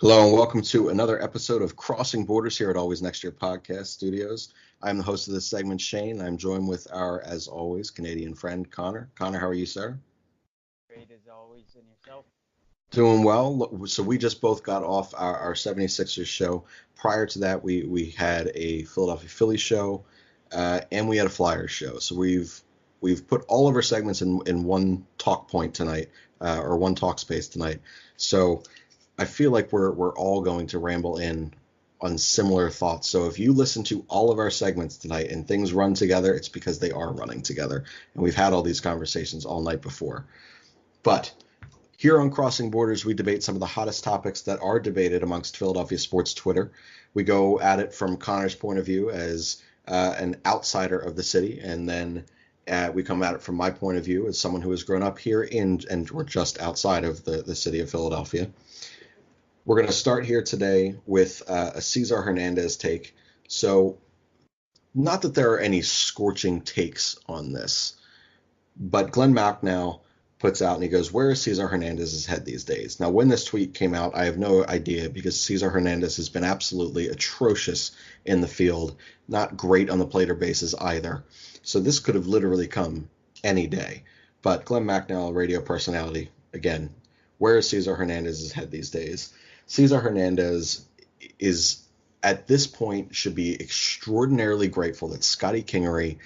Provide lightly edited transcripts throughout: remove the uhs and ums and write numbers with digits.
Hello and welcome to another episode of Crossing Borders here at Always Next Year Podcast Studios. I'm the host of this segment, Shane. I'm joined with our, as always, Canadian friend, Connor. Connor, how are you, sir? Great as always, and yourself? Doing well. So we just both got off our 76ers show. Prior to that, we had a Philadelphia Phillies show, and we had a Flyers show. So we've put all of our segments in one talk point tonight, or one talk space tonight. So I feel like we're all going to ramble in on similar thoughts. So if you listen to all of our segments tonight and things run together, it's because they are running together. And we've had all these conversations all night before. But here on Crossing Borders, we debate some of the hottest topics that are debated amongst Philadelphia sports Twitter. We go at it from Connor's point of view as an outsider of the city, and then we come at it from my point of view as someone who has grown up here in and we're just outside of the city of Philadelphia. We're going to start here today with a Cesar Hernandez take. So, not that there are any scorching takes on this, but Glenn Macnow puts out and he goes, "Where is Cesar Hernandez's head these days?" Now, when this tweet came out, I have no idea because Cesar Hernandez has been absolutely atrocious in the field, not great on the plate or bases either. So, this could have literally come any day. But Glenn Macnow, radio personality, again, where is Cesar Hernandez's head these days? Cesar Hernandez is at this point should be extraordinarily grateful that Scotty Kingery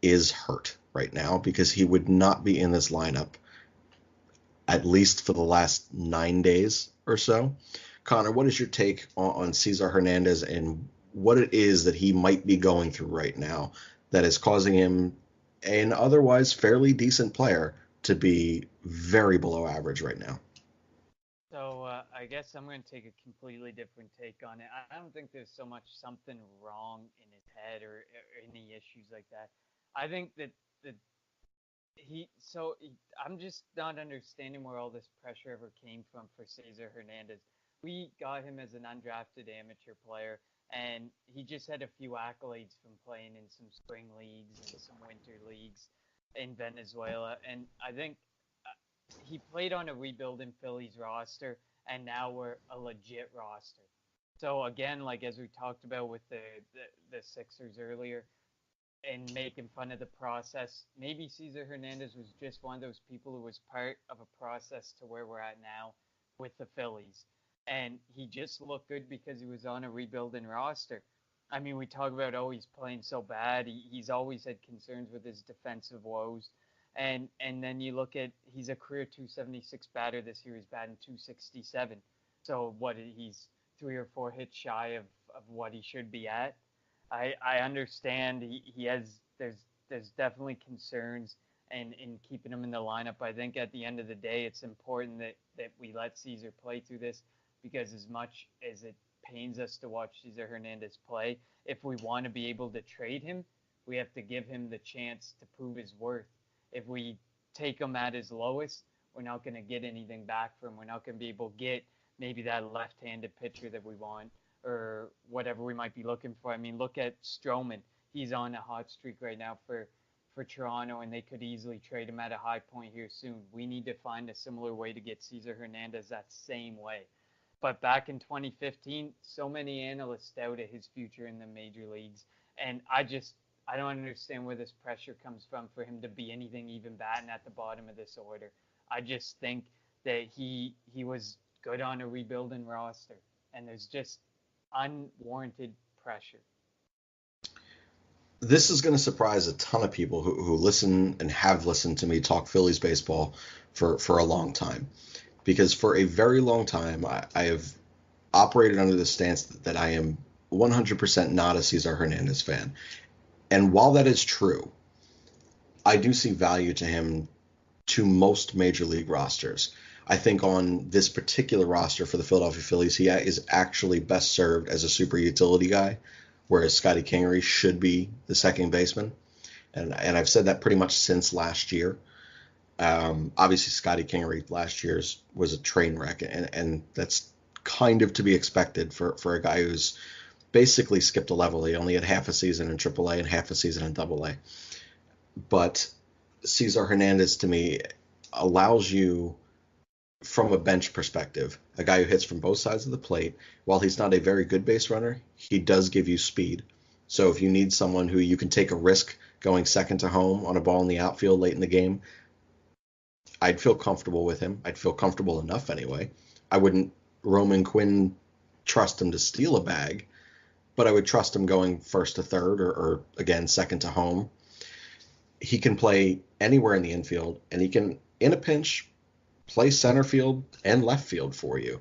is hurt right now because he would not be in this lineup at least for the last 9 days or so. Connor, what is your take on Cesar Hernandez and what it is that he might be going through right now that is causing him, an otherwise fairly decent player, to be very below average right now? I guess I'm going to take a completely different take on it. I don't think there's so much something wrong in his head or any issues like that. I think that I'm just not understanding where all this pressure ever came from for Cesar Hernandez. We got him as an undrafted amateur player, and he just had a few accolades from playing in some spring leagues and some winter leagues in Venezuela. And I think he played on a rebuilding Phillies roster, and now we're a legit roster. So again, like as we talked about with the Sixers earlier, and making fun of the process, maybe Cesar Hernandez was just one of those people who was part of a process to where we're at now with the Phillies, and he just looked good because he was on a rebuilding roster. I mean, we talk about, oh, he's playing so bad. He's always had concerns with his defensive woes. And then you look at, he's a career 276 batter this year. He's batting 267. So what, he's 3 or 4 hits shy of what he should be at. I understand he has, there's definitely concerns in keeping him in the lineup. I think at the end of the day, it's important that we let Caesar play through this, because as much as it pains us to watch Cesar Hernandez play, if we want to be able to trade him, we have to give him the chance to prove his worth. If we take him at his lowest, we're not going to get anything back from him. We're not going to be able to get maybe that left-handed pitcher that we want or whatever we might be looking for. I mean, look at Stroman. He's on a hot streak right now for Toronto, and they could easily trade him at a high point here soon. We need to find a similar way to get Cesar Hernandez that same way. But back in 2015, so many analysts doubted his future in the major leagues, and I don't understand where this pressure comes from for him to be anything even batting at the bottom of this order. I just think that he was good on a rebuilding roster, and there's just unwarranted pressure. This is going to surprise a ton of people who listen and have listened to me talk Phillies baseball for a long time. Because for a very long time, I have operated under the stance that I am 100% not a Cesar Hernandez fan. And while that is true, I do see value to him to most major league rosters. I think on this particular roster for the Philadelphia Phillies, he is actually best served as a super utility guy, whereas Scotty Kingery should be the second baseman. And I've said that pretty much since last year. Obviously, Scotty Kingery last year's was a train wreck, and that's kind of to be expected for a guy who's basically skipped a level. He only had half a season in AAA and half a season in AA. But Cesar Hernandez, to me, allows you from a bench perspective, a guy who hits from both sides of the plate, while he's not a very good base runner, he does give you speed. So if you need someone who you can take a risk going second to home on a ball in the outfield late in the game, I'd feel comfortable with him. I'd feel comfortable enough anyway. I wouldn't Roman Quinn trust him to steal a bag, but I would trust him going first to third or again second to home. He can play anywhere in the infield, and he can, in a pinch, play center field and left field for you.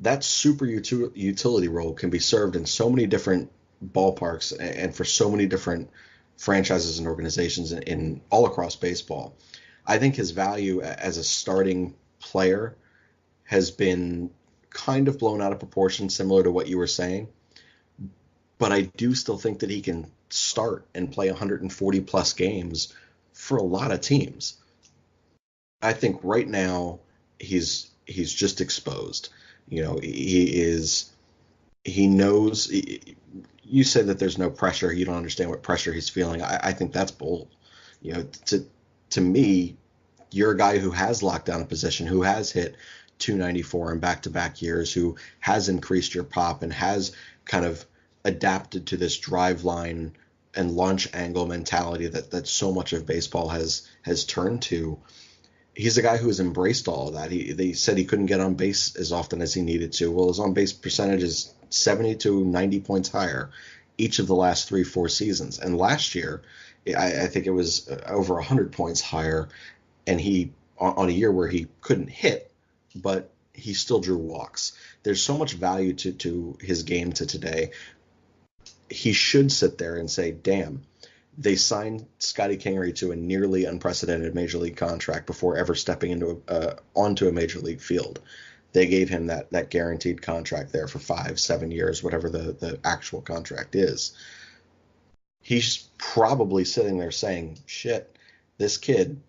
That super utility role can be served in so many different ballparks and for so many different franchises and organizations in all across baseball. I think his value as a starting player has been kind of blown out of proportion, similar to what you were saying. But I do still think that he can start and play 140 plus games for a lot of teams. I think right now he's just exposed. You know, he knows. You said that there's no pressure. You don't understand what pressure he's feeling. I think that's bold. You know, to me, you're a guy who has locked down a position, who has hit 294 in back-to-back years, who has increased your pop and has kind of adapted to this drive line and launch angle mentality that so much of baseball has turned to. He's a guy who has embraced all of that. They said he couldn't get on base as often as he needed to. Well, his on base percentage is 70 to 90 points higher each of the last 3-4 seasons. And last year, I think it was over 100 points higher, and he on a year where he couldn't hit, but he still drew walks. There's so much value to his game to today. He should sit there and say, damn, they signed Scotty Kingery to a nearly unprecedented major league contract before ever stepping onto a major league field. They gave him that guaranteed contract there for 5-7 years, whatever the actual contract is. He's probably sitting there saying, shit, this kid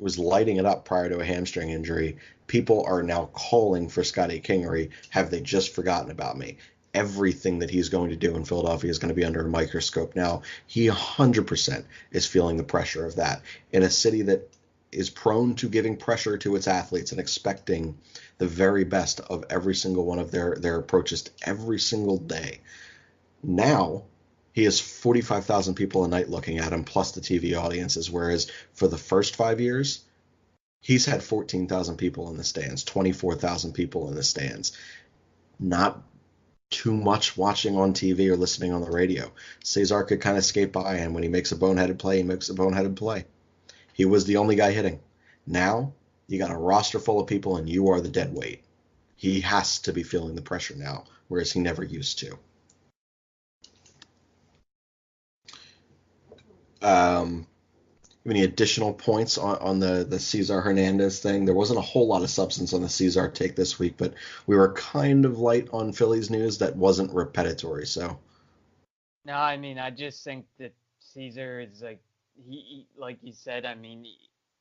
was lighting it up prior to a hamstring injury. People are now calling for Scotty Kingery. Have they just forgotten about me? Everything that he's going to do in Philadelphia is going to be under a microscope now. He 100% is feeling the pressure of that in a city that is prone to giving pressure to its athletes and expecting the very best of every single one of their approaches every single day. Now he has 45,000 people a night looking at him, plus the TV audiences, whereas for the first 5 years, he's had 14,000 people in the stands, 24,000 people in the stands. Not too much watching on TV or listening on the radio. Cesar could kind of skate by, and when he makes a boneheaded play, he makes a boneheaded play. He was the only guy hitting. Now, you got a roster full of people, and you are the dead weight. He has to be feeling the pressure now, whereas he never used to. Any additional points on the Cesar Hernandez thing? There wasn't a whole lot of substance on the Cesar take this week, but we were kind of light on Phillies news that wasn't repetitory. So No, I mean, I just think that Caesar is like like you said. I mean,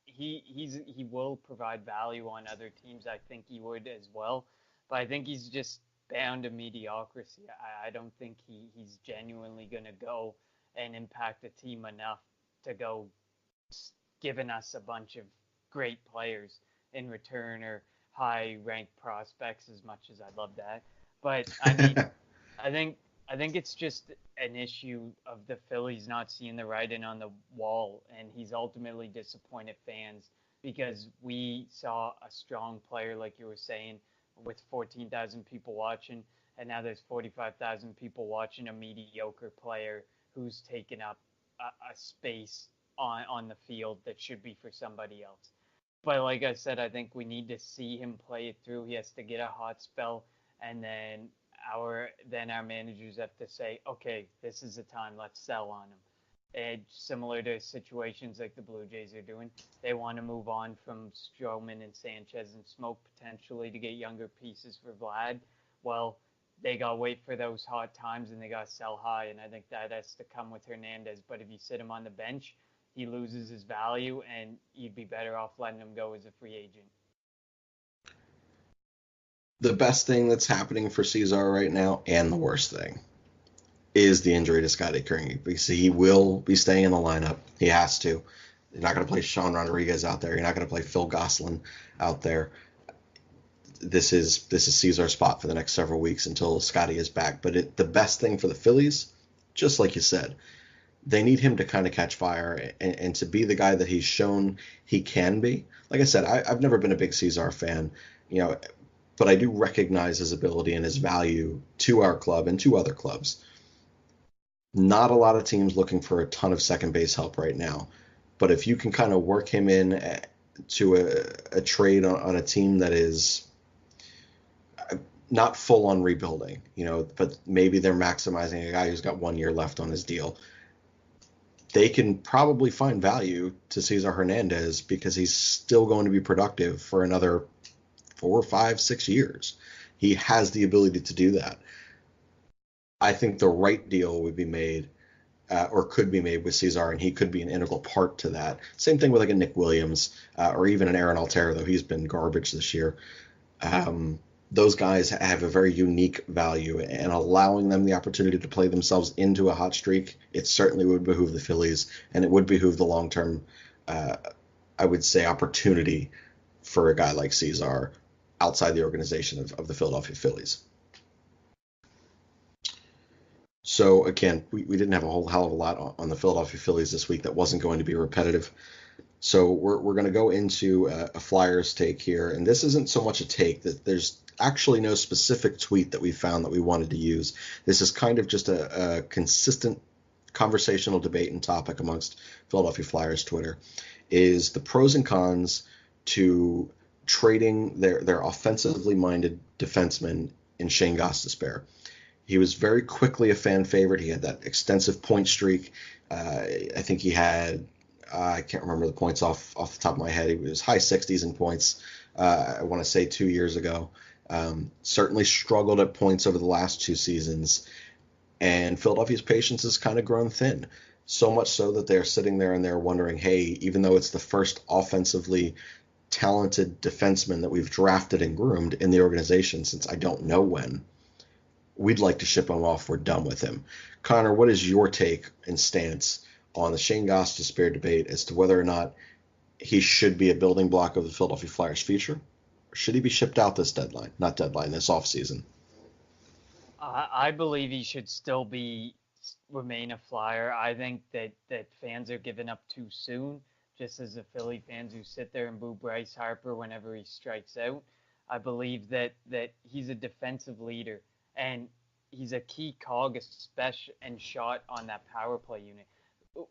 he will provide value on other teams. I think he would as well, but I think he's just bound to mediocrity. I don't think he's genuinely gonna go and impact the team enough to go giving us a bunch of great players in return or high ranked prospects as much as I'd love that. But I mean, I think I think it's just an issue of the Phillies not seeing the writing on the wall, and he's ultimately disappointed fans because we saw a strong player, like you were saying, with 14,000 people watching, and now there's 45,000 people watching a mediocre player who's taken up a space on the field that should be for somebody else. But like I said, I think we need to see him play it through. He has to get a hot spell, and then our managers have to say, okay, this is the time. Let's sell on him. And similar to situations like the Blue Jays are doing, they want to move on from Stroman and Sanchez and Smoke potentially to get younger pieces for Vlad. Well, they got to wait for those hot times and they got to sell high. And I think that has to come with Hernandez. But if you sit him on the bench, he loses his value, and you'd be better off letting him go as a free agent. the best thing that's happening for Cesar right now, and the worst thing, is the injury to Scotty Kingery. Because he will be staying in the lineup. He has to. You're not going to play Sean Rodriguez out there. You're not going to play Phil Gosselin out there. this is Cesar's spot for the next several weeks until Scotty is back. But the best thing for the Phillies, just like you said, they need him to kind of catch fire and to be the guy that he's shown he can be. Like I said, I've never been a big Cesar fan, but I do recognize his ability and his value to our club and to other clubs. Not a lot of teams looking for a ton of second base help right now, but if you can kind of work him in to a trade on a team that is not full on rebuilding, but maybe they're maximizing a guy who's got 1 year left on his deal, they can probably find value to Cesar Hernandez because he's still going to be productive for another 4, 5, 6 years. He has the ability to do that. I think the right deal would be made or could be made with Cesar, and he could be an integral part to that. Same thing with like a Nick Williams or even an Aaron Altera, though he's been garbage this year. Those guys have a very unique value, and allowing them the opportunity to play themselves into a hot streak, it certainly would behoove the Phillies, and it would behoove the long-term, I would say, opportunity for a guy like Cesar outside the organization of the Philadelphia Phillies. So again, we didn't have a whole hell of a lot on the Philadelphia Phillies this week that wasn't going to be repetitive. So we're going to go into a Flyers take here, and this isn't so much a take. That there's actually no specific tweet that we found that we wanted to use. This is kind of just a consistent conversational debate and topic amongst Philadelphia Flyers Twitter, is the pros and cons to trading their offensively minded defenseman in Shane Gostisbehere. He was very quickly a fan favorite. He had that extensive point streak. I think he had, I can't remember the points off the top of my head. He was high 60s in points, I want to say 2 years ago. Certainly struggled at points over the last 2 seasons. And Philadelphia's patience has kind of grown thin. So much so that they're sitting there and they're wondering, hey, even though it's the first offensively talented defenseman that we've drafted and groomed in the organization since I don't know when, we'd like to ship him off. We're done with him. Connor, what is your take and stance on the Shane Gostisbehere debate as to whether or not he should be a building block of the Philadelphia Flyers' future? Or should he be shipped out this this offseason? I believe he should still remain a Flyer. I think that fans are giving up too soon, just as the Philly fans who sit there and boo Bryce Harper whenever he strikes out. I believe that he's a defensive leader, and he's a key cog, especially and shot on that power play unit.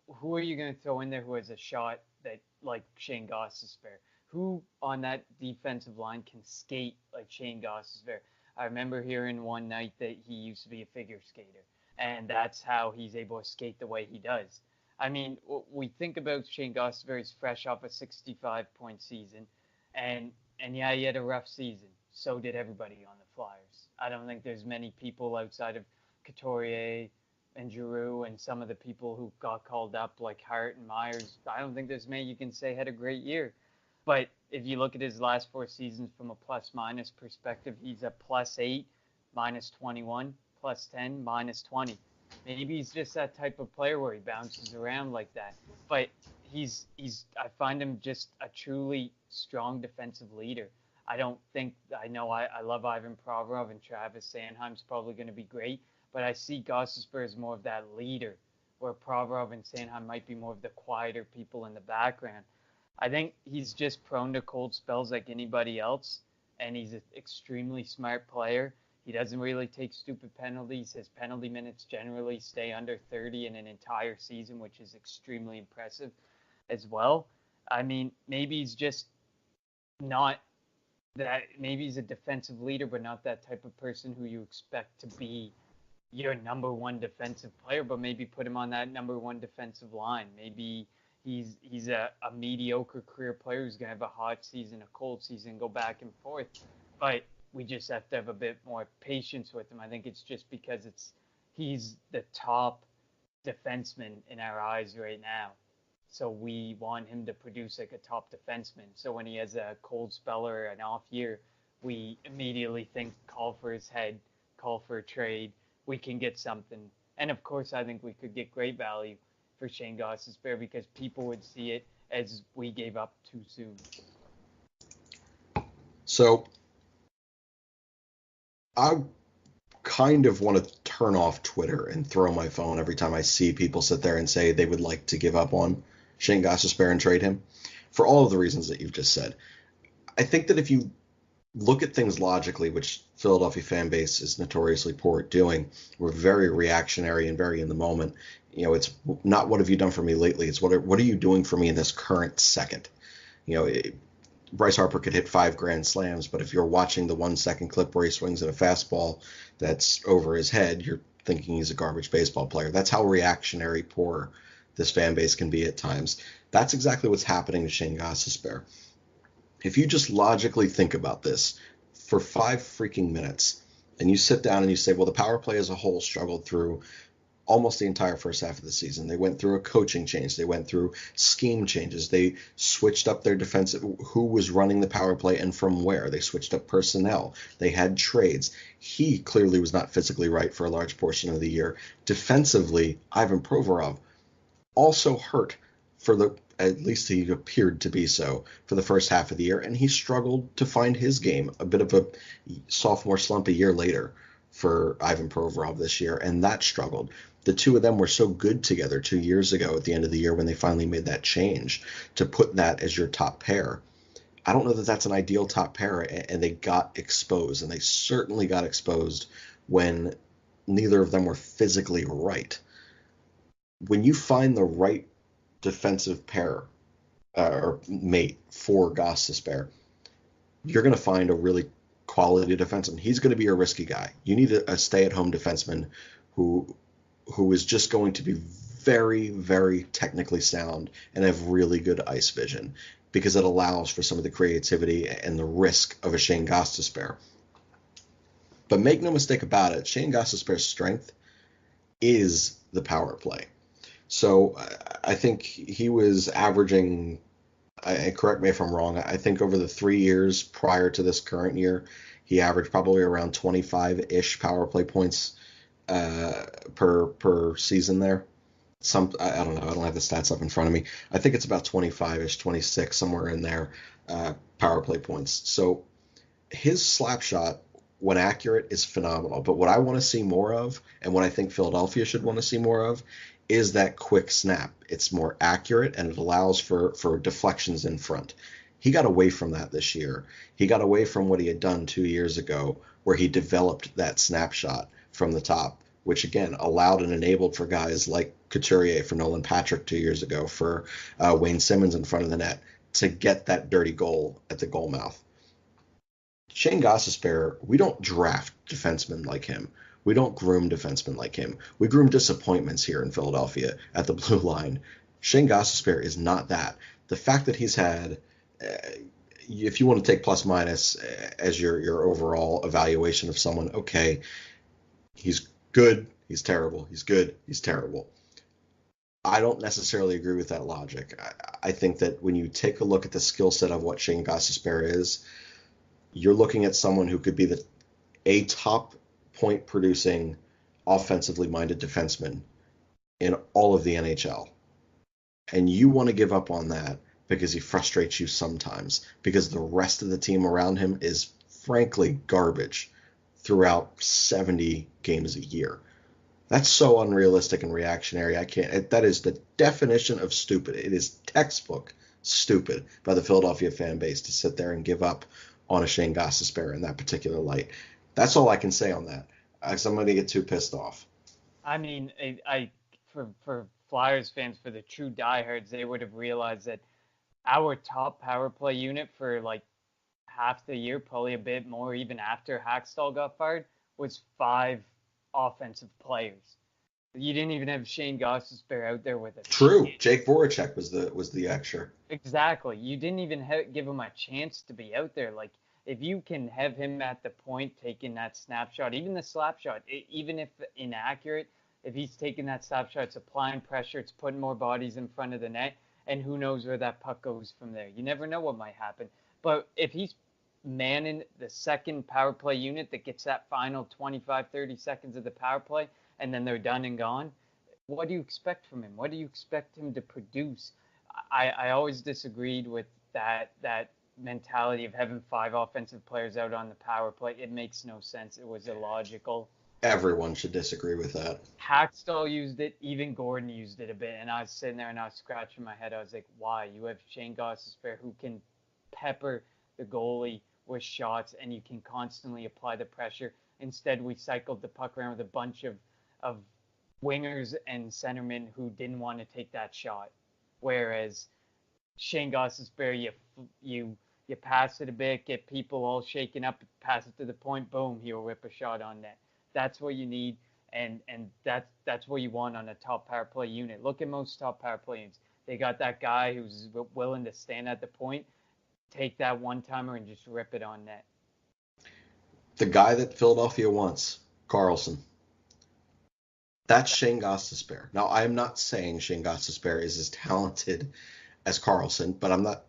Who are you going to throw in there who has a shot that like Shane Gostisbehere? Who on that defensive line can skate like Shane Gostisbehere? I remember hearing one night that he used to be a figure skater, and that's how he's able to skate the way he does. I mean, we think about Shane Gostisbehere, he's fresh off a 65-point season, and yeah, he had a rough season. So did everybody on the Flyers. I don't think there's many people outside of Couturier and Giroux and some of the people who got called up like Hart and Myers. I don't think there's many you can say had a great year. But if you look at his last 4 seasons from a plus-minus perspective, he's a +8, -21, +10, -20. Maybe he's just that type of player where he bounces around like that. But I find him just a truly strong defensive leader. I love Ivan Provorov, and Travis Sanheim's probably going to be great, but I see Gostisbehere as more of that leader, where Provorov and Sanheim might be more of the quieter people in the background. I think he's just prone to cold spells like anybody else, and he's an extremely smart player. He doesn't really take stupid penalties. His penalty minutes generally stay under 30 in an entire season, which is extremely impressive as well. I mean, maybe he's just not that. Maybe he's a defensive leader, but not that type of person who you expect to be your number one defensive player, but maybe put him on that number one defensive line. Maybe he's a mediocre career player who's going to have a hot season, a cold season, go back and forth. But we just have to have a bit more patience with him. I think it's just because he's the top defenseman in our eyes right now. So we want him to produce like a top defenseman. So when he has a cold spell or an off year, we immediately think call for his head, call for a trade. We can get something. And of course, I think we could get great value for Shane Gostisbehere because people would see it as we gave up too soon. So I kind of want to turn off Twitter and throw my phone every time I see people sit there and say they would like to give up on Shane Gostisbehere and trade him for all of the reasons that you've just said. I think that if you look at things logically, which Philadelphia fan base is notoriously poor at doing, we're very reactionary and very in the moment. It's not what have you done for me lately. It's what are you doing for me in this current second. You know, Bryce Harper could hit 5 grand slams, but if you're watching the 1 second clip where he swings at a fastball that's over his head, you're thinking he's a garbage baseball player. That's how reactionary poor this fan base can be at times. That's exactly what's happening to Shane Gostisbehere. If you just logically think about this for 5 freaking minutes and you sit down and you say, well, the power play as a whole struggled through almost the entire first half of the season. They went through a coaching change. They went through scheme changes. They switched up their defensive, who was running the power play and from where. They switched up personnel. They had trades. He clearly was not physically right for a large portion of the year. Defensively, Ivan Provorov also hurt at least he appeared to be so for the first half of the year, and he struggled to find his game. A bit of a sophomore slump a year later for Ivan Provorov this year, and that struggled. The two of them were so good together 2 years ago at the end of the year when they finally made that change to put that as your top pair. I don't know that that's an ideal top pair, and they got exposed, and they certainly got exposed when neither of them were physically right. When you find the right defensive pair or mate for Gostisbehere, you're going to find a really quality defenseman. He's going to be a risky guy. You need a stay-at-home defenseman who is just going to be very, very technically sound and have really good ice vision because it allows for some of the creativity and the risk of a Shane Gostisbehere. But make no mistake about it, Shane Gostisbehere's strength is the power play. So I think he was averaging, correct me if I'm wrong, I think over the 3 years prior to this current year, he averaged probably around 25-ish power play points per season there. I don't know. I don't have the stats up in front of me. I think it's about 25-ish, 26, somewhere in there, power play points. So his slap shot, when accurate, is phenomenal. But what I want to see more of, and what I think Philadelphia should want to see more of, is that quick snap. It's more accurate, and it allows for deflections in front. He got away from that this year. He got away from what he had done 2 years ago, where he developed that snapshot from the top, which again allowed and enabled for guys like Couturier, for Nolan Patrick 2 years ago, for Wayne Simmons in front of the net to get that dirty goal at the goal mouth. Shane Gostisbehere, we don't draft defensemen like him. We don't groom defensemen like him. We groom disappointments here in Philadelphia at the blue line. Shane Gostisbehere is not that. The fact that he's had, if you want to take plus minus as your overall evaluation of someone, okay, he's good, he's terrible, he's good, he's terrible. I don't necessarily agree with that logic. I think that when you take a look at the skill set of what Shane Gostisbehere is, you're looking at someone who could be a top point producing, offensively minded defenseman in all of the NHL. And you want to give up on that because he frustrates you sometimes, because the rest of the team around him is frankly garbage throughout 70 games a year. That's so unrealistic and reactionary. I can't. That is the definition of stupid. It is textbook stupid by the Philadelphia fan base to sit there and give up on a Shane Gostisbehere in that particular light. That's all I can say on that. I'm going to get too pissed off. I mean, for Flyers fans, for the true diehards, they would have realized that our top power play unit for like half the year, probably a bit more, even after Hackstall got fired, was 5 offensive players. You didn't even have Shane Gostisbehere out there with a True. Jake Voracek was the extra. Exactly. You didn't even give him a chance to be out there. Like, if you can have him at the point taking that snapshot, even the slap shot, even if inaccurate, if he's taking that snapshot, it's applying pressure, it's putting more bodies in front of the net, and who knows where that puck goes from there. You never know what might happen. But if he's manning the second power play unit that gets that final 25, 30 seconds of the power play, and then they're done and gone, what do you expect from him? What do you expect him to produce? I always disagreed with that mentality of having 5 offensive players out on the power play. It makes no sense. It was illogical. Everyone should disagree with that. Hackstall used it. Even Gordon used it a bit. And I was sitting there and I was scratching my head. I was like, why? You have Shane Gostisbehere who can pepper the goalie with shots and you can constantly apply the pressure. Instead, we cycled the puck around with a bunch of wingers and centermen who didn't want to take that shot. Whereas Shane Gostisbehere, you pass it a bit, get people all shaken up, pass it to the point, boom, he'll rip a shot on net. That's what you need, and that's what you want on a top power play unit. Look at most top power play units. They got that guy who's willing to stand at the point, take that one-timer, and just rip it on net. The guy that Philadelphia wants, Carlson. That's Shane Gostisbehere. Now, I am not saying Shane Gostisbehere is as talented as Carlson, but I'm not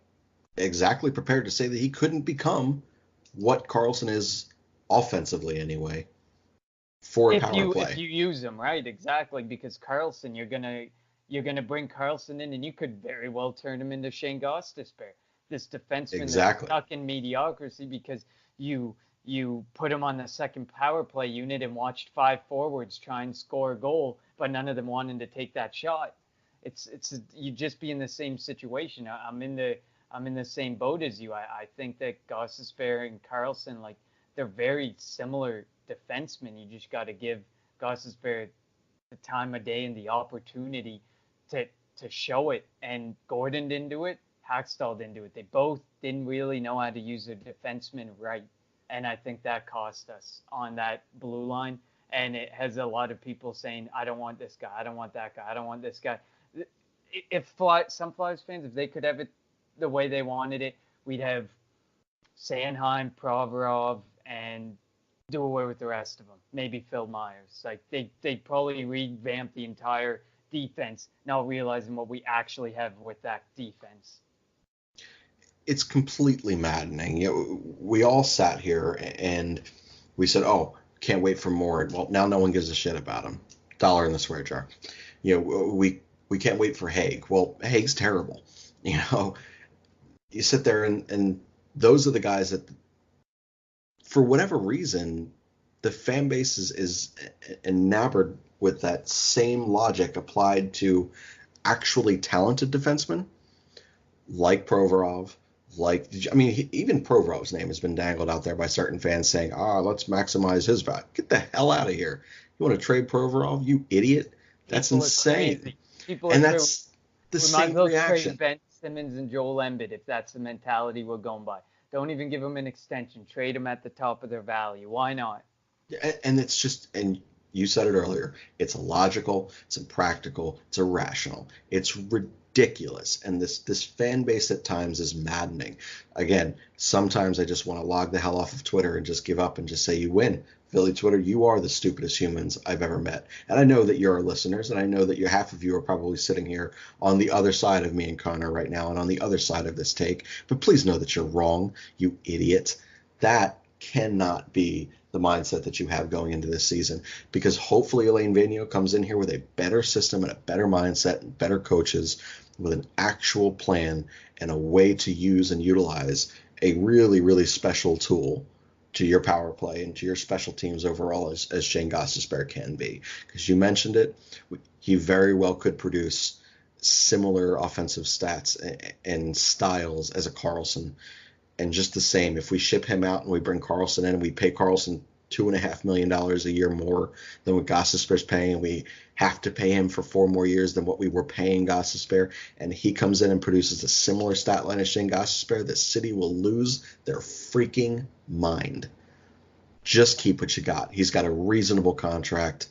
exactly prepared to say that he couldn't become what Carlson is offensively anyway for a power play. If you use him right, exactly, because Carlson, you're gonna bring Carlson in, and you could very well turn him into Shane Gostisbehere, this defenseman that's stuck in mediocrity because you put him on the second power play unit and watched 5 forwards try and score a goal, but none of them wanted to take that shot. You just be in the same situation. I'm in the same boat as you. I think that Gostisbehere and Carlson, like, they're very similar defensemen. You just got to give Gostisbehere the time of day and the opportunity to show it. And Gordon didn't do it. Hackstall didn't do it. They both didn't really know how to use their defensemen right. And I think that cost us on that blue line. And it has a lot of people saying, I don't want this guy. I don't want that guy. I don't want this guy. If some Flyers fans, if they could have it the way they wanted it, we'd have Sanheim, Provorov, and do away with the rest of them. Maybe Phil Myers. Like they'd probably revamp the entire defense, not realizing what we actually have with that defense. It's completely maddening. We all sat here and we said, "Oh, can't wait for more." Well, now no one gives a shit about him. Dollar in the swear jar. We can't wait for Haig. Well, Haig's terrible. You sit there and those are the guys that, for whatever reason, the fan base is enamored with that same logic applied to actually talented defensemen like Provorov. Even Provorov's name has been dangled out there by certain fans saying, let's maximize his value. Get the hell out of here. You want to trade Provorov, you idiot? That's insane. And that's the same reaction. Trade Ben Simmons and Joel Embiid if that's the mentality we're going by. Don't even give them an extension. Trade them at the top of their value. Why not? And it's just, and you said it earlier, it's illogical, it's impractical, it's irrational, it's ridiculous. And this fan base at times is maddening. Again, sometimes I just want to log the hell off of Twitter and just give up and just say you win. Philly Twitter, you are the stupidest humans I've ever met. And I know that you're our listeners, and I know that half of you are probably sitting here on the other side of me and Connor right now and on the other side of this take. But please know that you're wrong, you idiot. That cannot be the mindset that you have going into this season, because hopefully Elaine Vigneault comes in here with a better system and a better mindset and better coaches with an actual plan and a way to use and utilize a really, really special tool to your power play and to your special teams overall as Shane Gostisbehere can be. Because you mentioned it, he very well could produce similar offensive stats and styles as a Carlson. And just the same, if we ship him out and we bring Carlson in and we pay Carlson $2.5 million a year more than what Gostisbehere's paying, and we have to pay him for 4 more years than what we were paying Gostisbehere, and he comes in and produces a similar stat line as Shane Gostisbehere, the city will lose their freaking mind. Just keep what you got. He's got a reasonable contract,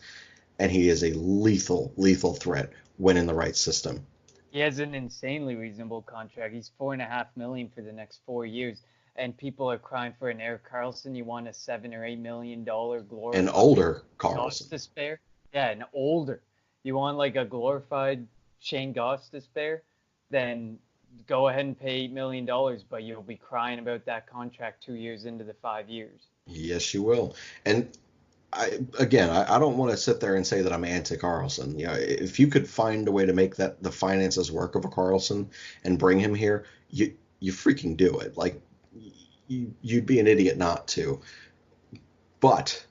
and he is a lethal threat when in the right system. He has an insanely reasonable contract. He's $4.5 million for the next 4 years, and people are crying for an Erik Karlsson. You want a $7 or $8 million glorified, an older Karlsson. Gostisbehere? Yeah, an older. You want like a glorified Shane Gostisbehere? Then go ahead and pay $8 million, but you'll be crying about that contract 2 years into the 5 years. Yes, you will. And I don't want to sit there and say that I'm anti-Karlsson. If you could find a way to make the finances work of a Karlsson and bring him here, you freaking do it. Like, you'd be an idiot not to. But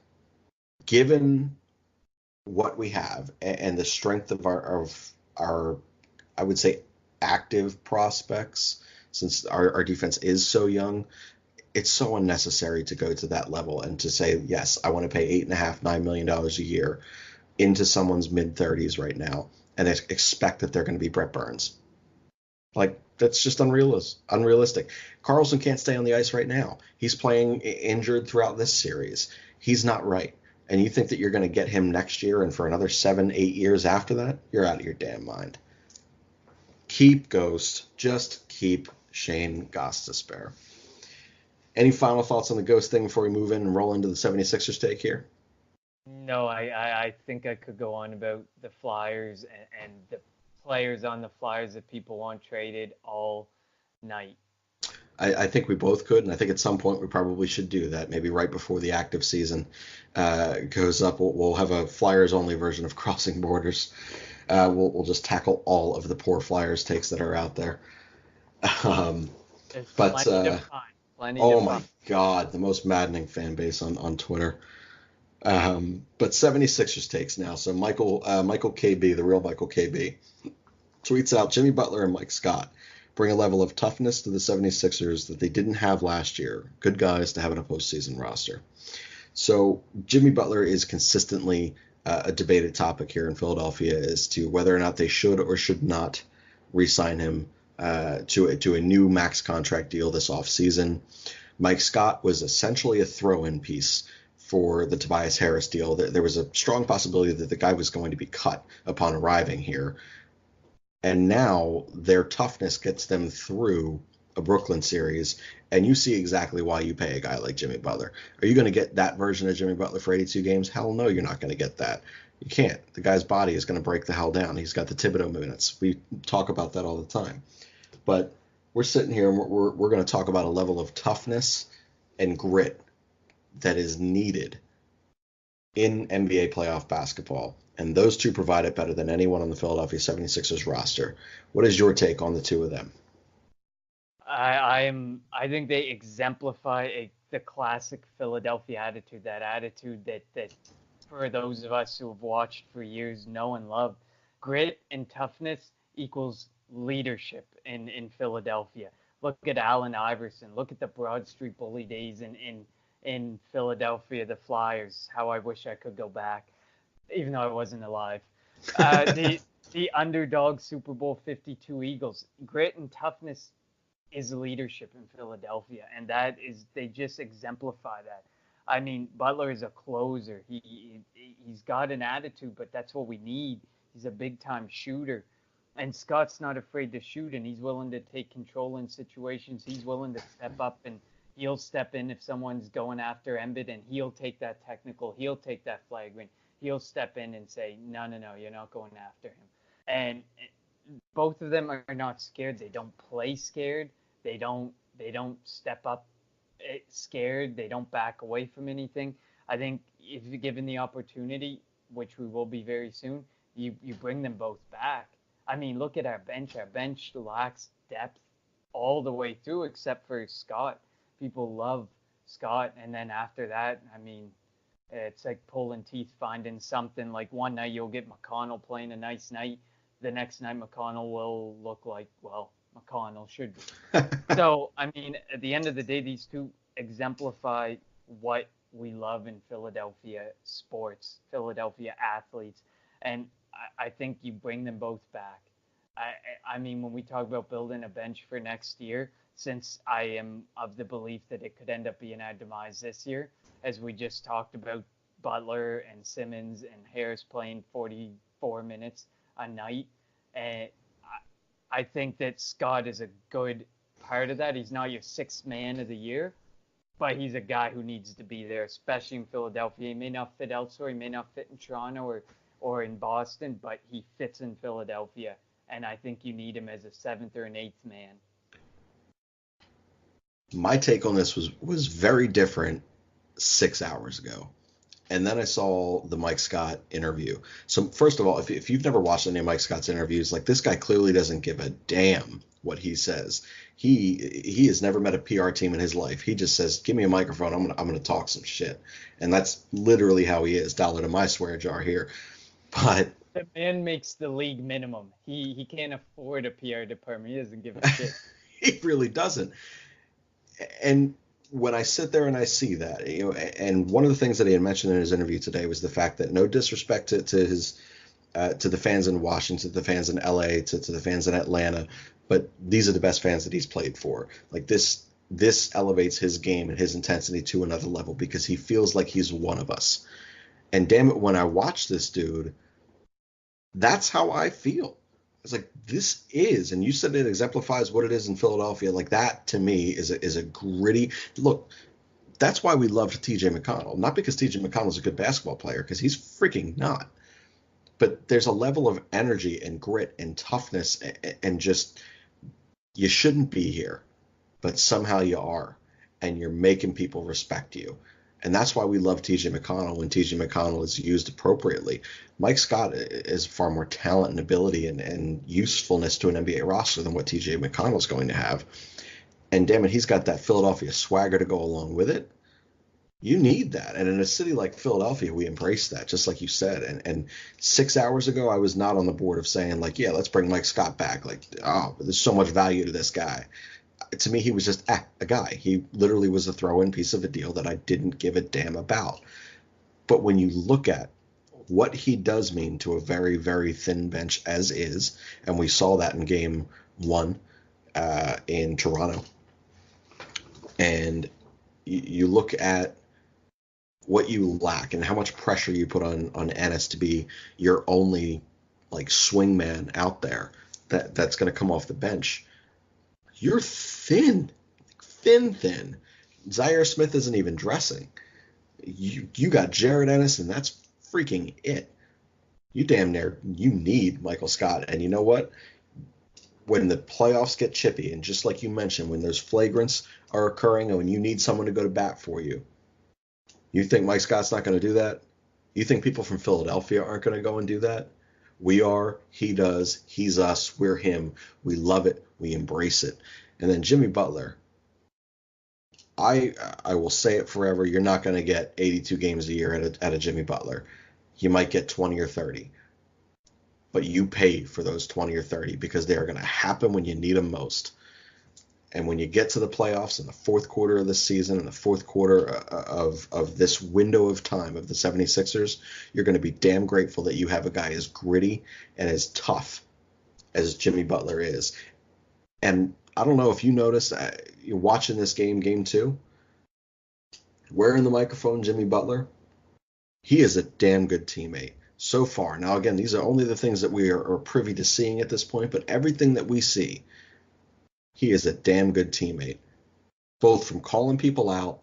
given what we have and the strength of our I would say active prospects, since our defense is so young, it's so unnecessary to go to that level and to say, yes, I want to pay $8.5, $9 million a year into someone's mid-30s right now and expect that they're going to be Brett Burns. Like, that's just unrealistic. Carlson can't stay on the ice right now. He's playing injured throughout this series. He's not right. And you think that you're going to get him next year and for another 7, 8 years after that? You're out of your damn mind. Keep Ghost. Just keep Shane Gostisbehere. Any final thoughts on the Ghost thing before we move in and roll into the 76ers take here? No, I think I could go on about the Flyers and the players on the Flyers that people want traded all night. I think we both could, and I think at some point we probably should do that. Maybe right before the active season goes up, we'll have a Flyers-only version of Crossing Borders. We'll just tackle all of the poor Flyers takes that are out there. There's But plenty to find. Plenty oh to my find. God, the most maddening fan base on Twitter. But 76ers takes now. So Michael KB, the real Michael KB, tweets out Jimmy Butler and Mike Scott bring a level of toughness to the 76ers that they didn't have last year. Good guys to have in a postseason roster. So Jimmy Butler is consistently a debated topic here in Philadelphia as to whether or not they should or should not re-sign him to a new max contract deal this offseason. Mike Scott was essentially a throw-in piece for the Tobias Harris deal. There was a strong possibility that the guy was going to be cut upon arriving here. And now their toughness gets them through a Brooklyn series, and you see exactly why you pay a guy like Jimmy Butler. Are you going to get that version of Jimmy Butler for 82 games? Hell no, you're not going to get that. You can't. The guy's body is going to break the hell down. He's got the Thibodeau minutes. We talk about that all the time. But we're sitting here and we're going to talk about a level of toughness and grit that is needed in NBA playoff basketball. And those two provide it better than anyone on the Philadelphia 76ers roster. What is your take on the two of them? I think they exemplify the classic Philadelphia attitude, that attitude that for those of us who have watched for years know and love. Grit and toughness equals leadership in Philadelphia. Look at Allen Iverson. Look at the Broad Street Bully days in Philadelphia, the Flyers. How I wish I could go back, even though I wasn't alive. The underdog Super Bowl 52 Eagles. Grit and toughness is leadership in Philadelphia, and they just exemplify that. I mean, Butler is a closer. He's got an attitude, but that's what we need. He's a big time shooter, and Scott's not afraid to shoot, and he's willing to take control in situations. He's willing to step up, and he'll step in if someone's going after Embiid, and he'll take that technical. He'll take that flagrant. He'll step in and say, no, you're not going after him. And both of them are not scared. They don't play scared. They don't step up scared. They don't back away from anything. I think if you're given the opportunity, which we will be very soon, you bring them both back. I mean, look at our bench. Our bench lacks depth all the way through except for Scott. People love Scott, and then after that, I mean, it's like pulling teeth, finding something. Like one night you'll get McConnell playing a nice night. The next night McConnell will look like, well, McConnell should be. So, I mean, at the end of the day, these two exemplify what we love in Philadelphia sports, Philadelphia athletes. And I think you bring them both back. I mean, when we talk about building a bench for next year, since I am of the belief that it could end up being our demise this year, as we just talked about Butler and Simmons and Harris playing 44 minutes a night. And I think that Scott is a good part of that. He's not your sixth man of the year, but he's a guy who needs to be there, especially in Philadelphia. He may not fit elsewhere. He may not fit in Toronto or in Boston, but he fits in Philadelphia. And I think you need him as a seventh or an eighth man. My take on this was very different 6 hours ago. And then I saw the Mike Scott interview. So first of all, if you've never watched any of Mike Scott's interviews, like this guy clearly doesn't give a damn what he says. He has never met a PR team in his life. He just says, "Give me a microphone. I'm gonna talk some shit," and that's literally how he is. Dollar to my swear jar here. But The man makes the league minimum. He can't afford a PR department. He doesn't give a shit. he really doesn't. And when I sit there and I see that, and one of the things that he had mentioned in his interview today was the fact that no disrespect to his to the fans in Washington, to the fans in LA, to the fans in Atlanta, but these are the best fans that he's played for. Like this elevates his game and his intensity to another level because he feels like he's one of us. And damn it, when I watch this dude, that's how I feel. It's like this is, and you said it exemplifies what it is in Philadelphia. Like that to me is a gritty look. That's why we loved T.J. McConnell, not because T.J. McConnell's a good basketball player, because he's freaking not. But there's a level of energy and grit and toughness and just you shouldn't be here, but somehow you are, and you're making people respect you. And that's why we love TJ McConnell when TJ McConnell is used appropriately. Mike Scott is far more talent and ability and usefulness to an NBA roster than what TJ McConnell is going to have. And damn it, he's got that Philadelphia swagger to go along with it. You need that. And in a city like Philadelphia, we embrace that, just like you said. And 6 hours ago, I was not on the board of saying, like, yeah, let's bring Mike Scott back. Like, oh, there's so much value to this guy. To me, he was just a guy. He literally was a throw-in piece of a deal that I didn't give a damn about. But when you look at what he does mean to a very, very thin bench as is, and we saw that in game one in Toronto, and you look at what you lack and how much pressure you put on Ennis to be your only like swing man out there that's going to come off the bench. You're thin, thin. Zaire Smith isn't even dressing. You got Jared Ennis, and that's freaking it. You damn near you need Michael Scott, and you know what? When the playoffs get chippy, and just like you mentioned, when those flagrants are occurring, and when you need someone to go to bat for you, you think Mike Scott's not going to do that? You think people from Philadelphia aren't going to go and do that? We are. He does. He's us. We're him. We love it. We embrace it. And then Jimmy Butler. I will say it forever. You're not going to get 82 games a year at a Jimmy Butler. You might get 20 or 30, but you pay for those 20 or 30 because they are going to happen when you need them most. And when you get to the playoffs in the fourth quarter of the season, in the fourth quarter of this window of time of the 76ers, you're going to be damn grateful that you have a guy as gritty and as tough as Jimmy Butler is. And I don't know if you noticed, you're watching this game two, wearing the microphone, Jimmy Butler, he is a damn good teammate so far. Now, again, these are only the things that we are privy to seeing at this point, but everything that we see, he is a damn good teammate, both from calling people out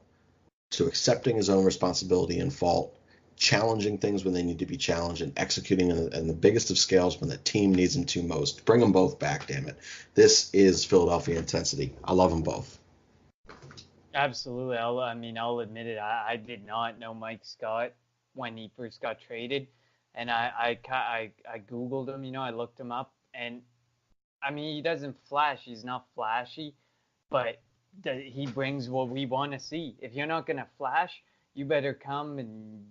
to accepting his own responsibility and fault, challenging things when they need to be challenged, and executing in the biggest of scales when the team needs him to most. Bring them both back, damn it. This is Philadelphia intensity. I love them both. Absolutely. I'll admit it. I did not know Mike Scott when he first got traded, and I Googled him. I looked him up, and he doesn't flash. He's not flashy, but he brings what we want to see. If you're not gonna flash, you better come and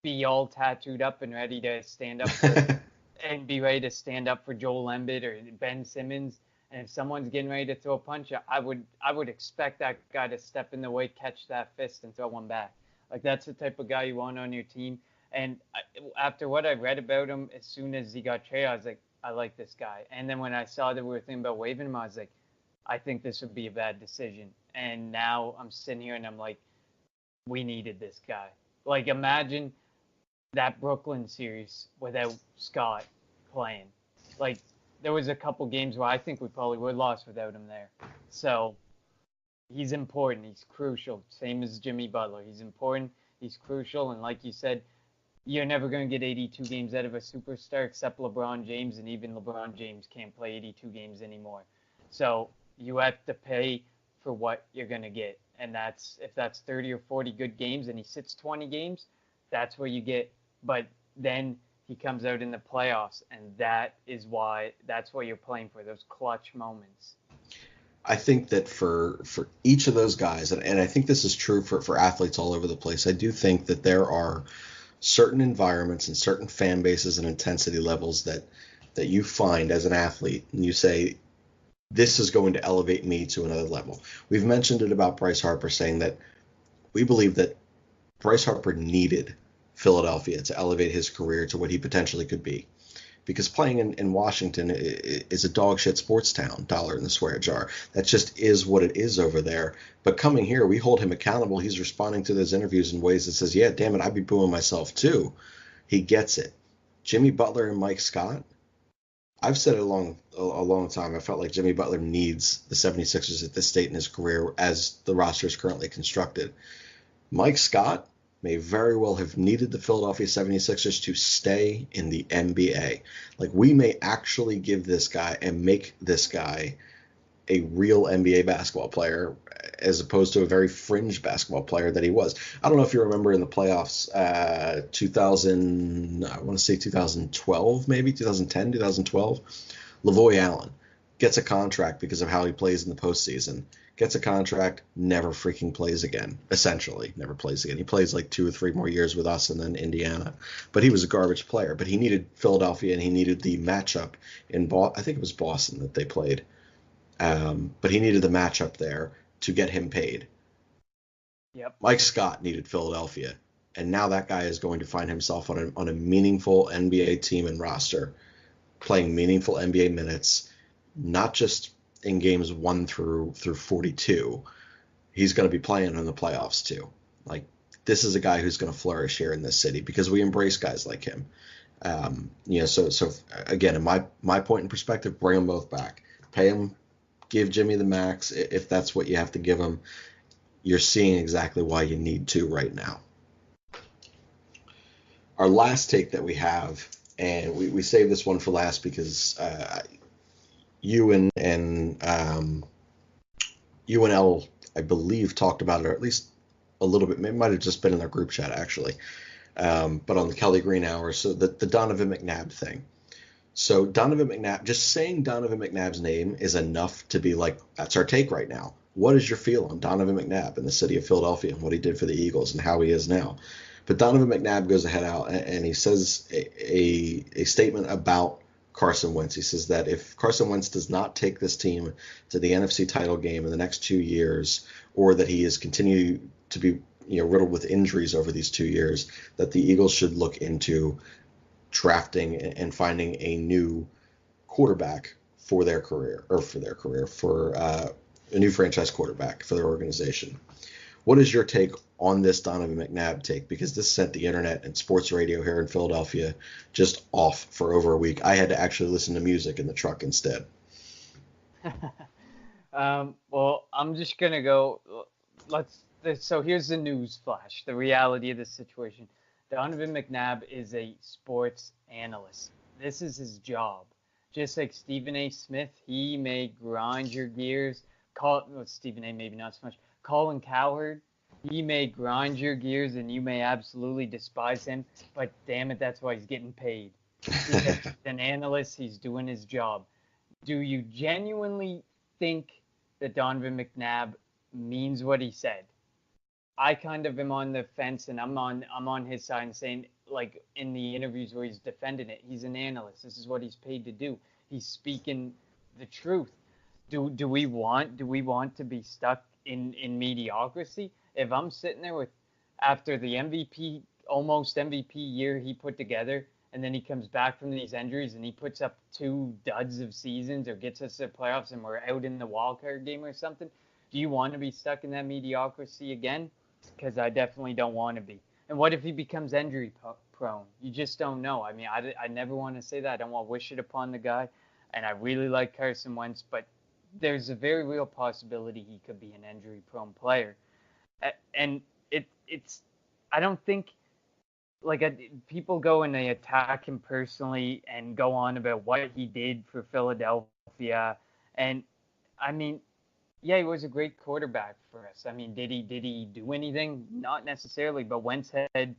be all tattooed up and ready to stand up for and be ready to stand up for Joel Embiid or Ben Simmons. And if someone's getting ready to throw a punch, I would expect that guy to step in the way, catch that fist, and throw one back. Like that's the type of guy you want on your team. And after what I read about him, as soon as he got traded, I was like, I like this guy. And then when I saw that we were thinking about waiving him, I was like, I think this would be a bad decision. And now I'm sitting here and I'm like, we needed this guy. Like imagine that Brooklyn series without Scott playing. Like there was a couple games where I think we probably would have lost without him there. So he's important. He's crucial. Same as Jimmy Butler. He's important. He's crucial. And like you said, you're never going to get 82 games out of a superstar except LeBron James, and even LeBron James can't play 82 games anymore. So you have to pay for what you're going to get. And if that's 30 or 40 good games and he sits 20 games, That's what you get. But then he comes out in the playoffs, and that's what you're playing for, those clutch moments. I think that for each of those guys, and I think this is true for athletes all over the place, I do think that there are certain environments and certain fan bases and intensity levels that you find as an athlete, and you say, this is going to elevate me to another level. We've mentioned it about Bryce Harper, saying that we believe that Bryce Harper needed Philadelphia to elevate his career to what he potentially could be. Because playing in Washington is a dog shit sports town, dollar in the swear jar. That just is what it is over there. But coming here, we hold him accountable. He's responding to those interviews in ways that says, yeah, damn it, I'd be booing myself too. He gets it. Jimmy Butler and Mike Scott, I've said it a long time. I felt like Jimmy Butler needs the 76ers at this state in his career as the roster is currently constructed. Mike Scott may very well have needed the Philadelphia 76ers to stay in the NBA. Like, we may actually give this guy and make this guy a real NBA basketball player as opposed to a very fringe basketball player that he was. I don't know if you remember in the playoffs, 2000, I want to say 2012, maybe 2010, 2012, Lavoy Allen gets a contract because of how he plays in the postseason. Gets a contract, never freaking plays again. Essentially, never plays again. He plays like 2 or 3 more years with us and then Indiana. But he was a garbage player. But he needed Philadelphia, and he needed the matchup in I think it was Boston that they played. But he needed the matchup there to get him paid. Yep. Mike Scott needed Philadelphia, and now that guy is going to find himself on a meaningful NBA team and roster, playing meaningful NBA minutes, not just in games 1 through 42. He's going to be playing in the playoffs too. Like, this is a guy who's going to flourish here in this city because we embrace guys like him. So again, in my point in perspective, bring them both back. Pay him, give Jimmy the max if that's what you have to give him. You're seeing exactly why you need to right now. Our last take that we have, and we saved this one for last because you and UNL, I believe, talked about it, or at least a little bit. It might have just been in their group chat, actually. But on the Kelly Green Hour, so the Donovan McNabb thing. So Donovan McNabb, just saying Donovan McNabb's name is enough to be like, that's our take right now. What is your feel on Donovan McNabb in the city of Philadelphia and what he did for the Eagles and how he is now? But Donovan McNabb goes ahead out and he says a statement about Carson Wentz. He says that if Carson Wentz does not take this team to the NFC title game in the next 2 years, or that he is continuing to be riddled with injuries over these 2 years, that the Eagles should look into drafting and finding a new quarterback for a new franchise quarterback for their organization. What is your take on this Donovan McNabb take? Because this sent the internet and sports radio here in Philadelphia just off for over a week. I had to actually listen to music in the truck instead. Well, I'm just gonna go. So here's the news flash. The reality of the situation. Donovan McNabb is a sports analyst. This is his job. Just like Stephen A. Smith, he may grind your gears. Stephen A. maybe not so much. Colin Cowherd, he may grind your gears and you may absolutely despise him, but damn it, that's why he's getting paid. He's an analyst, he's doing his job. Do you genuinely think that Donovan McNabb means what he said? I kind of am on the fence, and I'm on his side and saying, like in the interviews where he's defending it, he's an analyst. This is what he's paid to do. He's speaking the truth. Do we want to be stuck in mediocrity? If I'm sitting there after the almost MVP year he put together, and then he comes back from these injuries and he puts up 2 duds of seasons or gets us to the playoffs and we're out in the wild card game or something, do you want to be stuck in that mediocrity again? Because I definitely don't want to be. And what if he becomes injury prone? You just don't know. I mean, I never want to say that. I don't want to wish it upon the guy. And I really like Carson Wentz, but there's a very real possibility he could be an injury prone player. And it's I don't think people go and they attack him personally and go on about what he did for Philadelphia. And I mean, yeah, he was a great quarterback for us. I mean, did he do anything? Not necessarily, but Wentz had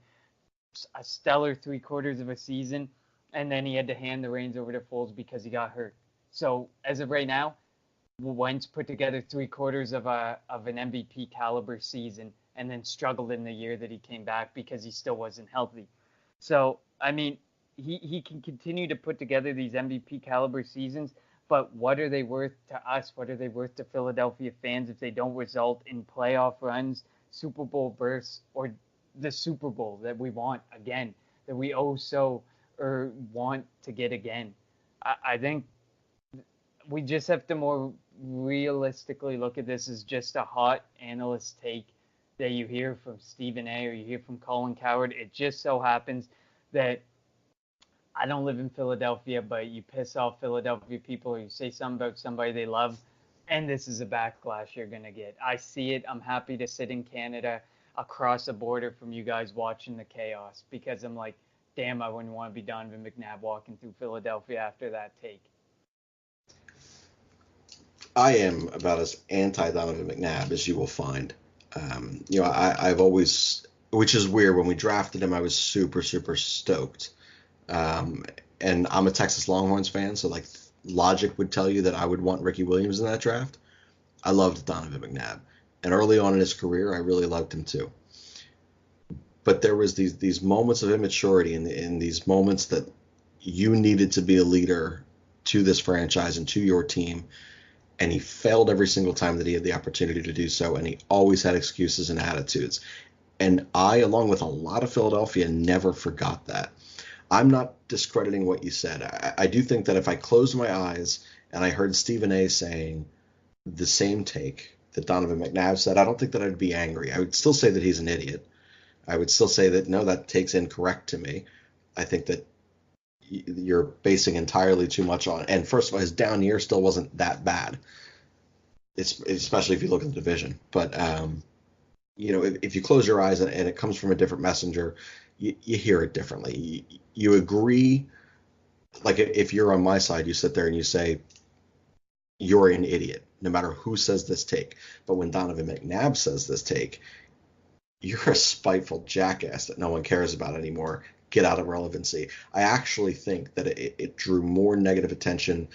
a stellar 3/4 of a season, and then he had to hand the reins over to Foles because he got hurt. So as of right now, Wentz put together 3/4 of an MVP caliber season, and then struggled in the year that he came back because he still wasn't healthy. So I mean, he can continue to put together these MVP caliber seasons, but what are they worth to us? What are they worth to Philadelphia fans if they don't result in playoff runs, Super Bowl bursts, or the Super Bowl that we want again, that we or want to get again? I think we just have to more realistically look at this as just a hot analyst take that you hear from Stephen A. or you hear from Colin Cowherd. It just so happens that I don't live in Philadelphia, but you piss off Philadelphia people or you say something about somebody they love, and this is a backlash you're going to get. I see it. I'm happy to sit in Canada across the border from you guys watching the chaos because I'm like, damn, I wouldn't want to be Donovan McNabb walking through Philadelphia after that take. I am about as anti-Donovan McNabb as you will find. I've always, which is weird, when we drafted him, I was super, super stoked. And I'm a Texas Longhorns fan, so like logic would tell you that I would want Ricky Williams in that draft. I loved Donovan McNabb, and early on in his career, I really liked him too. But there was these moments of immaturity in these moments that you needed to be a leader to this franchise and to your team, and he failed every single time that he had the opportunity to do so, and he always had excuses and attitudes. And I, along with a lot of Philadelphia, never forgot that. I'm not discrediting what you said. I do think that if I closed my eyes and I heard Stephen A. saying the same take that Donovan McNabb said, I don't think that I'd be angry. I would still say that he's an idiot. I would still say that, no, that take's incorrect to me. I think that you're basing entirely too much on, and first of all, his down year still wasn't that bad. Especially if you look at the division. But if you close your eyes and it comes from a different messenger, you hear it differently. You agree. Like if you're on my side, you sit there and you say, you're an idiot, no matter who says this take. But when Donovan McNabb says this take, you're a spiteful jackass that no one cares about anymore. Get out of relevancy. I actually think that it drew more negative attention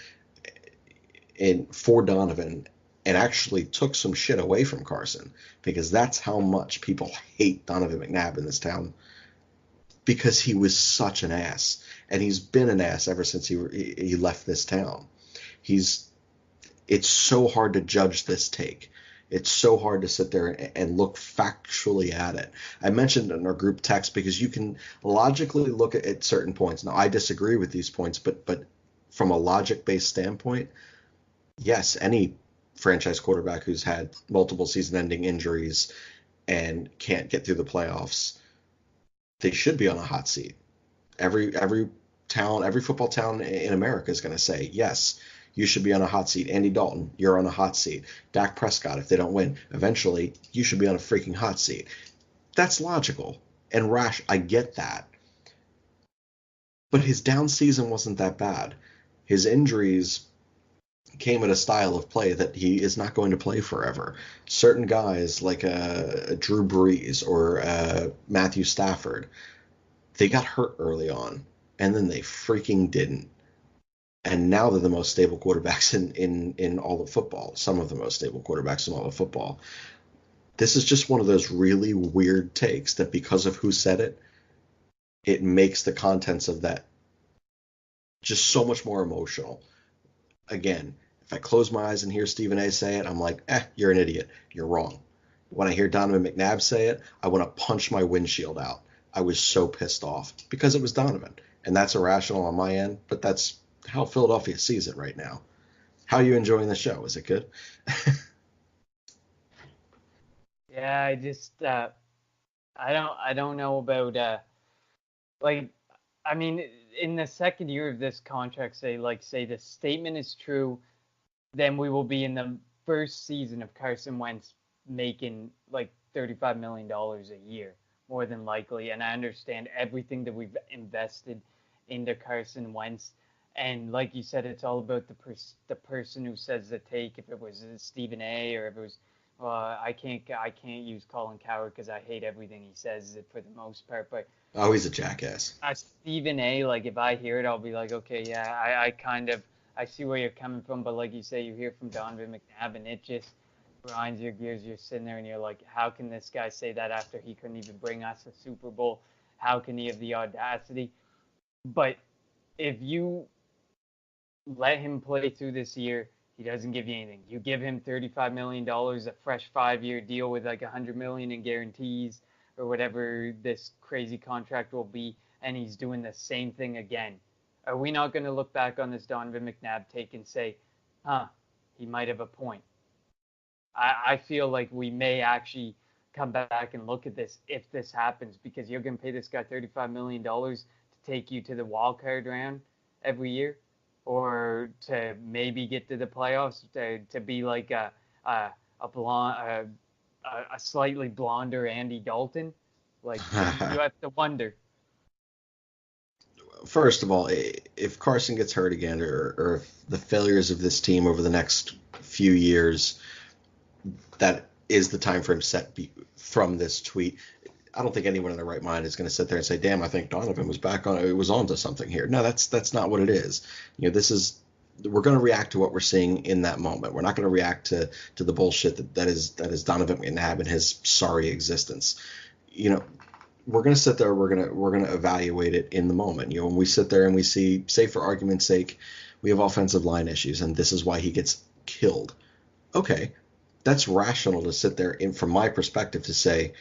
for Donovan, and actually took some shit away from Carson, because that's how much people hate Donovan McNabb in this town, because he was such an ass, and he's been an ass ever since he left this town. It's so hard to judge this take. It's so hard to sit there and look factually at it. I mentioned in our group text because you can logically look at certain points. Now, I disagree with these points, but from a logic-based standpoint, yes, any franchise quarterback who's had multiple season-ending injuries and can't get through the playoffs, they should be on a hot seat. Every town, every football town in America is going to say, yes, you should be on a hot seat. Andy Dalton, you're on a hot seat. Dak Prescott, if they don't win, eventually you should be on a freaking hot seat. That's logical and rash. I get that. But his down season wasn't that bad. His injuries came at a style of play that he is not going to play forever. Certain guys like Drew Brees or Matthew Stafford, they got hurt early on, and then they freaking didn't. And now they're the most stable quarterbacks in all of football, some of the most stable quarterbacks in all of football. This is just one of those really weird takes that, because of who said it, it makes the contents of that just so much more emotional. Again, if I close my eyes and hear Stephen A. say it, I'm like, you're an idiot. You're wrong. When I hear Donovan McNabb say it, I want to punch my windshield out. I was so pissed off because it was Donovan. And that's irrational on my end, but that's how Philadelphia sees it right now. How are you enjoying the show? Is it good? Yeah, I don't know about like I mean, in the second year of this contract, say the statement is true, then we will be in the first season of Carson Wentz making like $35 million a year, more than likely. And I understand everything that we've invested into Carson Wentz. And like you said, it's all about the person who says the take. If it was Stephen A. or if it was Well, I can't use Colin Coward because I hate everything he says for the most part. But Oh, he's a jackass. Stephen A. Like if I hear it, I'll be like, okay, yeah, I kind of I see where you're coming from. But like you say, you hear from Donovan McNabb, and it just grinds your gears. You're sitting there and you're like, how can this guy say that after he couldn't even bring us a Super Bowl? How can he have the audacity? But if you let him play through this year, he doesn't give you anything. You give him $35 million, a fresh 5-year deal with like $100 million in guarantees or whatever this crazy contract will be, and he's doing the same thing again. Are we not going to look back on this Donovan McNabb take and say, huh, he might have a point? I feel like we may actually come back and look at this if this happens, because you're going to pay this guy $35 million to take you to the wild card round every year, or to maybe get to the playoffs, to be like a blonde, a slightly blonder Andy Dalton. Like you have to wonder. First of all, if Carson gets hurt again, or if the failures of this team over the next few years, that is the time frame set from this tweet. I don't think anyone in their right mind is going to sit there and say, "Damn, I think Donovan was back on. It was onto something here." No, that's not what it is. This is we're going to react to what we're seeing in that moment. We're not going to react to the bullshit that is Donovan McNabb and his sorry existence. We're going to sit there. We're going to evaluate it in the moment. When we sit there and we see, say for argument's sake, we have offensive line issues, and this is why he gets killed. Okay, that's rational to sit there, from my perspective, to say,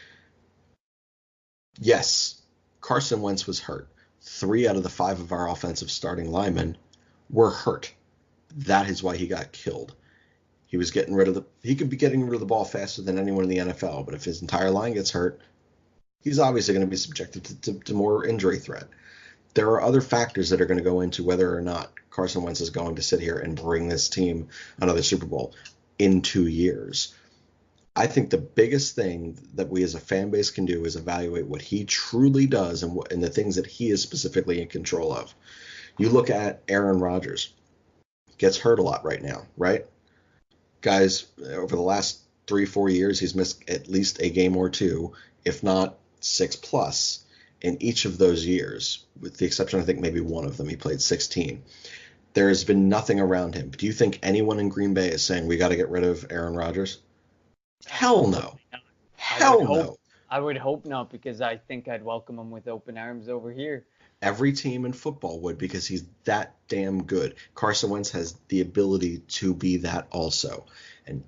yes, Carson Wentz was hurt. 3 out of the 5 of our offensive starting linemen were hurt. That is why he got killed. He could be getting rid of the ball faster than anyone in the NFL, but if his entire line gets hurt, he's obviously going to be subjected to more injury threat. There are other factors that are going to go into whether or not Carson Wentz is going to sit here and bring this team another Super Bowl in 2 years. I think the biggest thing that we as a fan base can do is evaluate what he truly does and the things that he is specifically in control of. You look at Aaron Rodgers. Gets hurt a lot right now, right? Guys, over the last 3-4 years, he's missed at least a game or two, if not 6+, in each of those years, with the exception, I think, maybe one of them. He played 16. There has been nothing around him. Do you think anyone in Green Bay is saying we got to get rid of Aaron Rodgers? Hell no. Hell no. I would hope not, because I think I'd welcome him with open arms over here. Every team in football would, because he's that damn good. Carson Wentz has the ability to be that also. And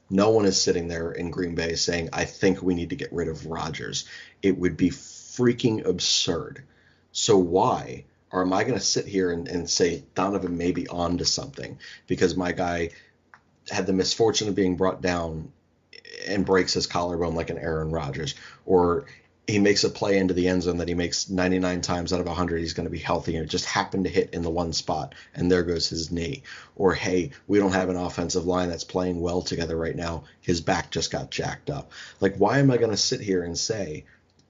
no one is sitting there in Green Bay saying, I think we need to get rid of Rodgers. It would be freaking absurd. So why am I going to sit here and say Donovan may be on to something because my guy had the misfortune of being brought down and breaks his collarbone like an Aaron Rodgers, or he makes a play into the end zone that he makes 99 times out of 100 he's going to be healthy, and it just happened to hit in the one spot, and there goes his knee. Or, hey, we don't have an offensive line that's playing well together right now. His back just got jacked up. Like, why am I going to sit here and say,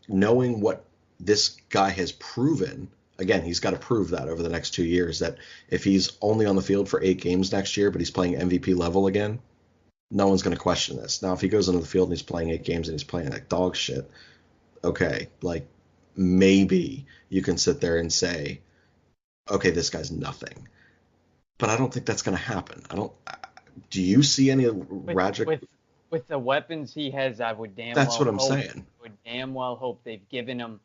knowing what this guy has proven, again, he's got to prove that over the next 2 years, that if he's only on the field for 8 games next year, but he's playing MVP level again, no one's going to question this. Now, if he goes onto the field and he's playing 8 games and he's playing like dog shit, okay, like maybe you can sit there and say, okay, this guy's nothing. But I don't think that's going to happen. Do you see any with the weapons he has? I would That's what I'm saying. I would damn well hope they've given him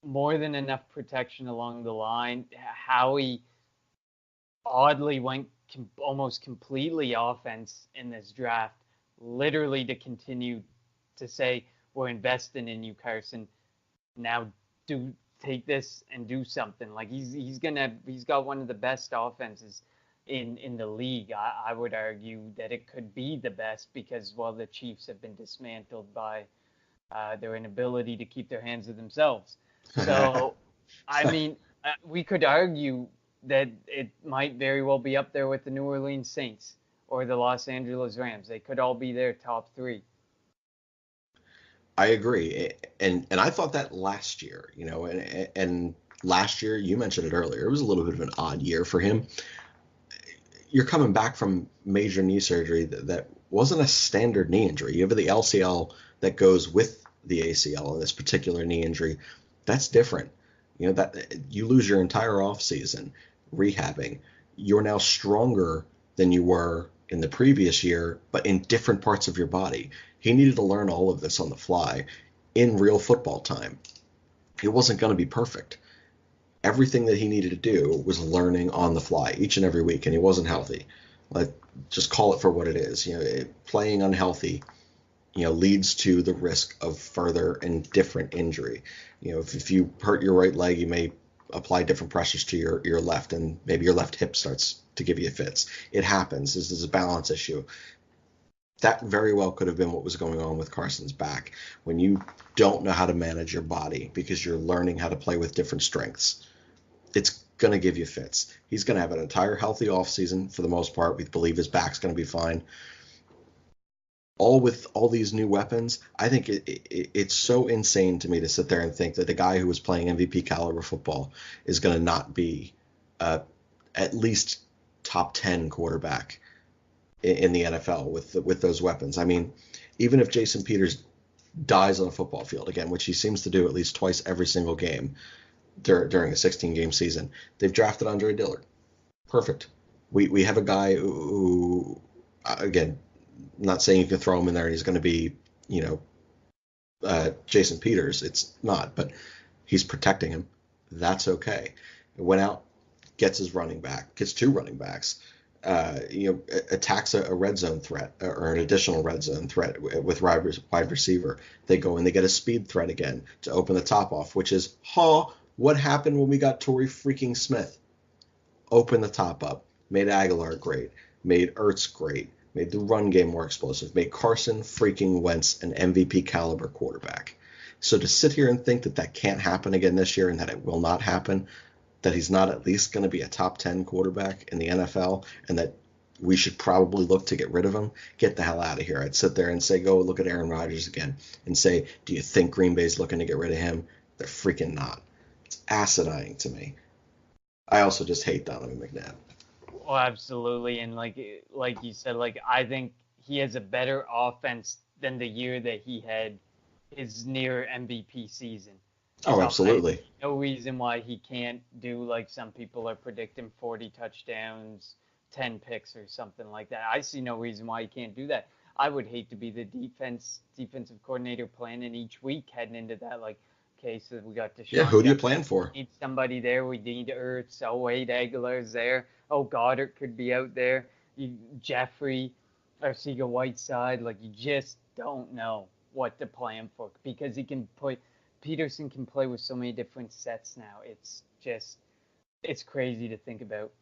more than enough protection along the line. Howie oddly went almost completely offense in this draft, literally to continue to say, we're investing in you, Carson. Now take this and do something. Like he's got one of the best offenses in the league. I would argue that it could be the best, because the Chiefs have been dismantled by their inability to keep their hands to themselves. So I mean, we could argue that it might very well be up there with the New Orleans Saints or the Los Angeles Rams. They could all be their top 3. I agree, and I thought that last year, and last year, you mentioned it earlier, it was a little bit of an odd year for him. You're coming back from major knee surgery that wasn't a standard knee injury. You have the LCL that goes with the ACL in this particular knee injury. That's different. You know, that you lose your entire off season rehabbing. You're now stronger than you were in the previous year, but in different parts of your body. He needed to learn all of this on the fly in real football time. It wasn't going to be perfect. Everything that he needed to do was learning on the fly each and every week, and he wasn't healthy. Like, just call it for what it is. You know, playing unhealthy, you know, leads to the risk of further and different injury. You know, if you hurt your right leg, you may apply different pressures to your left, and maybe your left hip starts to give you fits. It happens. This is a balance issue. That very well could have been what was going on with Carson's back. When you don't know how to manage your body because you're learning how to play with different strengths, it's going to give you fits. He's going to have an entire healthy offseason for the most part. We believe his back's going to be fine. All with all these new weapons, I think it's so insane to me to sit there and think that a guy who was playing MVP caliber football is going to not be at least top 10 quarterback in the NFL with those weapons. I mean, even if Jason Peters dies on a football field again, which he seems to do at least twice every single game during a 16-game season, they've drafted Andre Dillard. Perfect. We have a guy who again, not saying you can throw him in there and he's going to be, you know, Jason Peters. It's not, but he's protecting him. That's okay. It went out, gets his running back, gets two running backs, you know, attacks a red zone threat or an additional red zone threat with wide receiver. They go and they get a speed threat again to open the top off, which is, what happened when we got Torrey freaking Smith? Open the top up, made Aguilar great, made Ertz great, made the run game more explosive, made Carson freaking Wentz an MVP caliber quarterback. So to sit here and think that that can't happen again this year and that it will not happen, that he's not at least going to be a top 10 quarterback in the NFL and that we should probably look to get rid of him, get the hell out of here. I'd sit there and say, go look at Aaron Rodgers again and say, do you think Green Bay's looking to get rid of him? They're freaking not. It's asinine to me. I also just hate Donovan McNabb. Oh, absolutely. And like you said, like I think he has a better offense than the year that he had his near MVP season. Oh, So I absolutely. see no reason why he can't do like some people are predicting 40 touchdowns, 10 picks or something like that. I see no reason why he can't do that. I would hate to be the defensive coordinator planning each week heading into that. Like, okay, so we got Yeah, Deshaun who do you Jackson. plan for? We need somebody there. We need Ertz. Oh, wait, Aguilar's there. Oh, Goddard could be out there. Jeffrey, Arcega Whiteside. Like, you just don't know what to plan for because he can play. Peterson can play with so many different sets now. It's crazy to think about.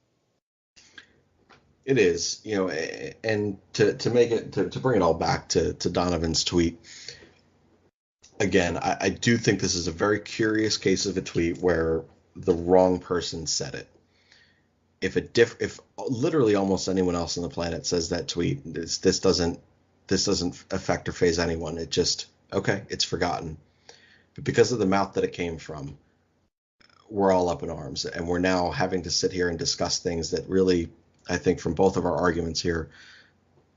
It is, you know, and to make it to bring it all back to Donovan's tweet again. I do think this is a very curious case of a tweet where the wrong person said it. If literally almost anyone else on the planet says that tweet, this doesn't affect or phase anyone. It just, okay, it's forgotten. But because of the mouth that it came from, we're all up in arms, and we're now having to sit here and discuss things that really, I think, from both of our arguments here,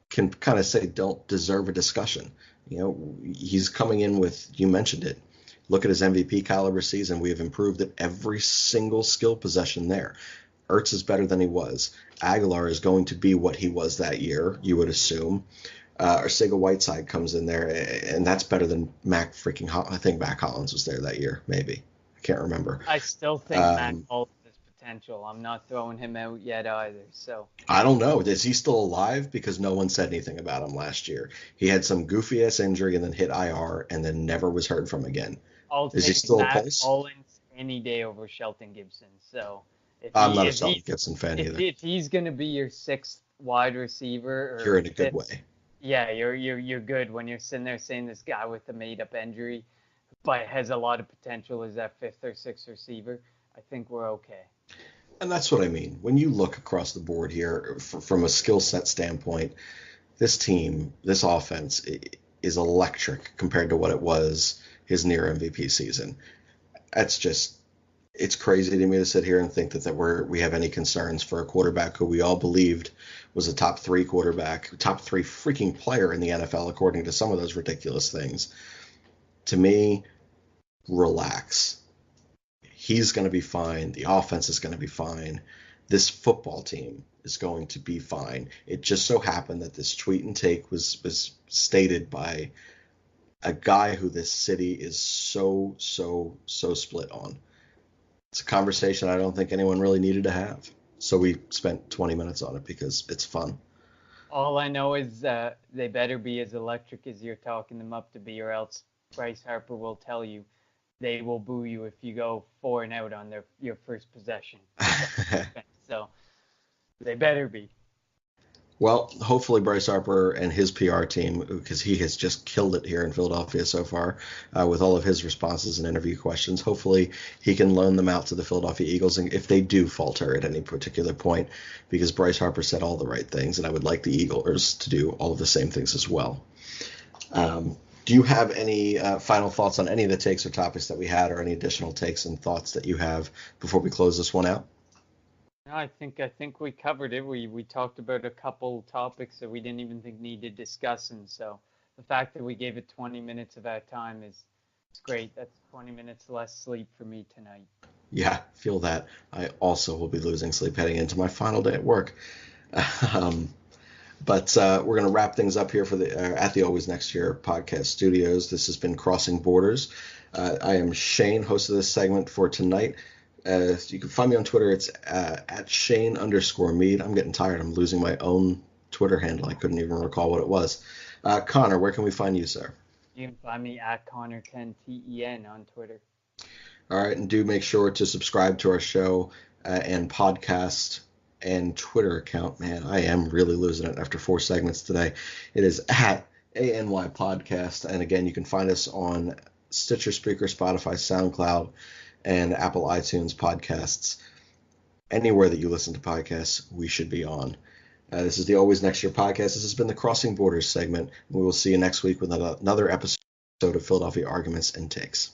can kind of say don't deserve a discussion. You know, he's coming in with, you mentioned it. Look at his MVP caliber season. We have improved at every single skill possession there. Ertz is better than he was. Aguilar is going to be what he was that year, you would assume. Arcega Whiteside comes in there, and that's better than Mac freaking. I think Mac Hollins was there that year, maybe. I can't remember. I still think Mac Hollins has potential. I'm not throwing him out yet either. So I don't know. Is he still alive? Because no one said anything about him last year. He had some goofy ass injury and then hit IR and then never was heard from again. I'll Is he take still a Mac pulse? Hollins any day over Shelton Gibson. So I'm not a Shelton Gibson fan either. if he's gonna be your sixth wide receiver You're or in a good fifth, way. yeah, you're good when you're sitting there saying this guy with a made up injury, but has a lot of potential as that fifth or sixth receiver. I think we're okay. And that's what I mean. When you look across the board here from a skill set standpoint, this team, this offense is electric compared to what it was his near MVP season. That's just, it's crazy to me to sit here and think that we have any concerns for a quarterback who we all believed was a top three quarterback, top three freaking player in the NFL, according to some of those ridiculous things. To me, relax. He's going to be fine. The offense is going to be fine. This football team is going to be fine. It just so happened that this tweet and take was stated by a guy who this city is so split on. It's a conversation I don't think anyone really needed to have. So we spent 20 minutes on it because it's fun. All I know is they better be as electric as you're talking them up to be, or else Bryce Harper will tell you they will boo you if you go 4-and-out on your first possession. So they better be. Well, hopefully Bryce Harper and his PR team, because he has just killed it here in Philadelphia so far with all of his responses and interview questions. Hopefully he can loan them out to the Philadelphia Eagles, and if they do falter at any particular point, because Bryce Harper said all the right things, and I would like the Eagles to do all of the same things as well. Do you have any final thoughts on any of the takes or topics that we had, or any additional takes and thoughts that you have before we close this one out? No, I think we covered it. We talked about a couple topics that we didn't even think needed discussing. So the fact that we gave it 20 minutes of our time is great. That's 20 minutes less sleep for me tonight. Yeah, feel that. I also will be losing sleep heading into my final day at work. But we're going to wrap things up here for at the Always Next Year podcast studios. This has been Crossing Borders. I am Shane, host of this segment for tonight. You can find me on Twitter. It's at Shane_Mead. I'm getting tired. I'm losing my own Twitter handle. I couldn't even recall what it was. Connor, where can we find you, sir? You can find me at Connor10TEN on Twitter. All right, and do make sure to subscribe to our show and podcast and Twitter account. Man, I am really losing it after 4 segments today. It is at ANY Podcast. And again, you can find us on Stitcher, Spreaker, Spotify, SoundCloud, and Apple iTunes podcasts. Anywhere that you listen to podcasts, we should be on. This is the Always Next Year podcast. This has been the Crossing Borders segment. We will see you next week with another episode of Philadelphia Arguments and Takes.